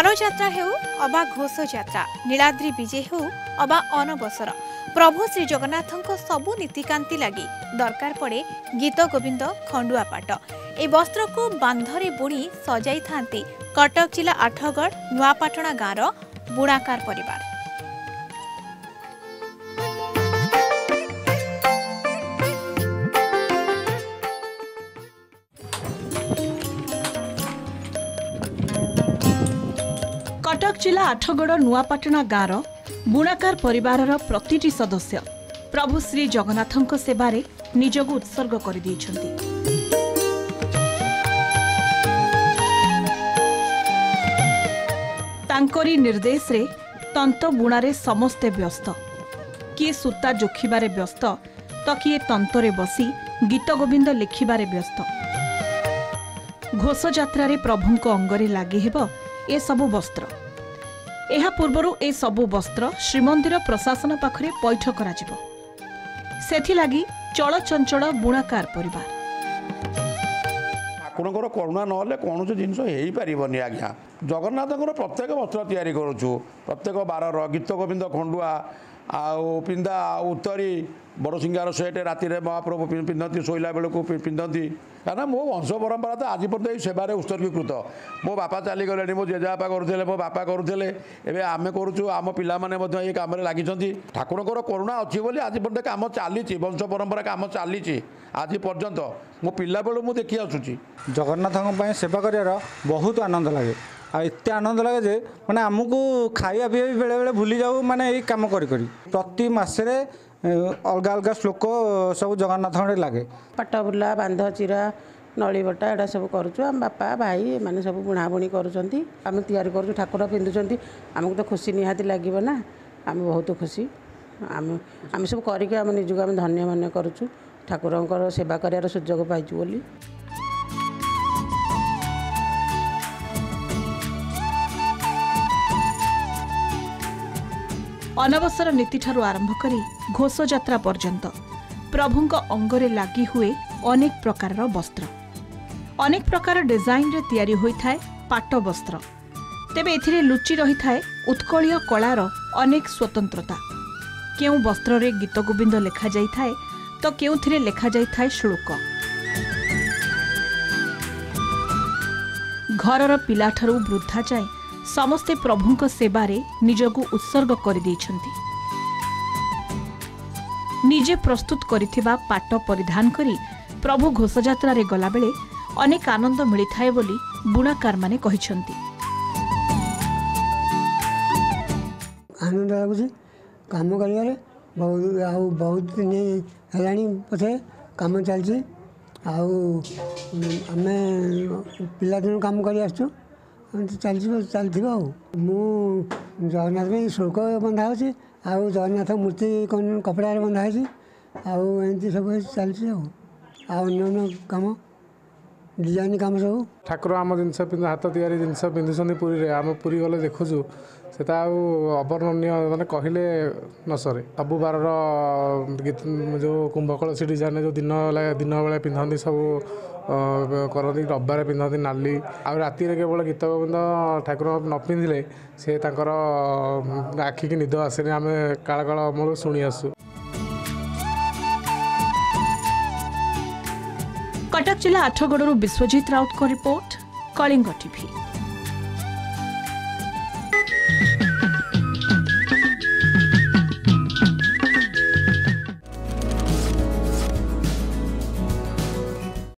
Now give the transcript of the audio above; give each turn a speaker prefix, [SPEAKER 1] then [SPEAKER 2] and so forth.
[SPEAKER 1] बड़जात्रा हेउ अबा घोष यात्रा नीलाद्री विजे हेउ अबा अनबसर प्रभु श्री जगन्नाथଙ୍କ सबु नीतिकांति लागि दरकार पड़े गीत गोविंद खंडुआ पाट ए वस्त्र को बांधरे बुणी सजाई थांती कटक जिला आठगढ़ नुआपाटणा गाँर बुणाकार परिवार।
[SPEAKER 2] कटक जिला आठगढ़ नुआपाटणा गाँर बुणाकार परिवार प्रतिटी सदस्य प्रभु श्री जगन्नाथଙ୍କ सेवारे निजको उत्सर्ग कर दिएछन्ति। तांकरी निर्देश रे तंत बुणारे समस्ते व्यस्त, किए सूता जोखिबारे व्यस्त तो किए तंतरे बसी गीत गोविंद लिखिबारे व्यस्त। घोष यात्रा रे प्रभुंको अंगरे लागि हेबो ए सबु वस्त्र। एहा पूर्वरु ए सबु वस्त्र श्रीमंदिर प्रशासन पाखरे पैठ कराजिबो। सेथिलागी चलचंचल बुणाकार परिवार।
[SPEAKER 3] ठाकुरଙ୍କର करुणा नहले कौन जिनस हो पारनि आज्ञा। जगन्नाथଙ୍କର प्रत्येक वस्त्र तैयारी करूँ, प्रत्येक बारर गीत गोविंद खंडुआ आउ पिंदा उत्तरी बड़ सिंगार सेट राति महाप्रभु पिंधती शोला बेलू पिंधती क्या मो वंश परंपरा तो आज पर्यटन सेवार उत्सर्गीकृत। मो बापा चलीगले, मो जेजेबापा करुले, मो बापा करुले, एवं आम करुचु, आम पाने ये कम लगी। ठाकुरଙ୍କର करुणा अच्छी बोली आज पर्यटन कम चली, वंश परंपरा कम चली आज पर्यंत मो पिला बेलू मु देखी आसुची।
[SPEAKER 4] जगन्नाथ सेवा कर बहुत आनंद लगे। एत आनंद लगे जे माने आमको खाया पीवा भी बेले बेले भूली जाऊ, माने ये कम करी प्रति मसरे अलग अलग श्लोक सब जगन्नाथ लगे।
[SPEAKER 5] पटबुला बांध चिरा नली बटा एटा सब करुँ। आम बापा भाई मैंने सब बुणाबुणी करुँच आम तैयारी करूँ। ठाकुर पिंधुंट आमको तो खुशी निहाती लगे ना, आम बहुत खुशी। आम सब करके आम निजक आम धन्य मन करुँ। ठाकुर सेवा कर सुजोग पाइचु बोली।
[SPEAKER 2] अनवसर नीति ठारू आरंभ करी घोष यात्रा पर्यंत प्रभुंक अंगरे लागि हुए अनेक प्रकार वस्त्र। अनेक प्रकार डिजाइन रे तैयारी होई थाए पाट वस्त्र। तेबे एथिरे लुचि रही थाए उत्कलीय कलार अनेक स्वतंत्रता। केउ वस्त्र रे गीत गोविंद लेखा जाई थाए तो केउथिरे लेखा जाई थाए श्लोक। घरर पिला ठारू वृद्धा जाए समस्ते प्रभुंक सेवारे निजको उत्सर्ग कर देइछन्ति। निजे प्रस्तुत करिथिबा पाट परिधान करी प्रभु घोषयात्रा रे गला बेले अनेक आनंद मिलिथाए बोली बुणाकार माने कहिछन्ति।
[SPEAKER 6] आनंद लागुछि काम करियारे बहुत दिन हेलाणी पछे काम चलछि। आमे पिला दिन काम करी आसछु चलथि जगन्नाथ शुल्क बंधा होछि आउ जगन्नाथ मूर्ति कपड़ा बंधा होछि एमती सब चलछि अन्य काम डिजाइन काम सब।
[SPEAKER 7] ठाकुर आम जिनस हाथ तैयारी जिनस पिंधुଛନ୍ତି पुरी आम पुरी गले देखुछु सेटा अवर्णनीय माने कहले न सरे। सब बारर जो कुंभकलसी डिजाइन जो दिन बेला पिंधती सब करती, रविवार पिंधती नाली आ राति केवल गीत गोविंद ठाकुर न पिंधिले से तांकर आखि की निद आसेनी। आम काल काल अमल शुणी आसु।
[SPEAKER 2] कटक जिला आठगढ़ विश्वजीत राउत को रिपोर्ट, कलिंग टीवी।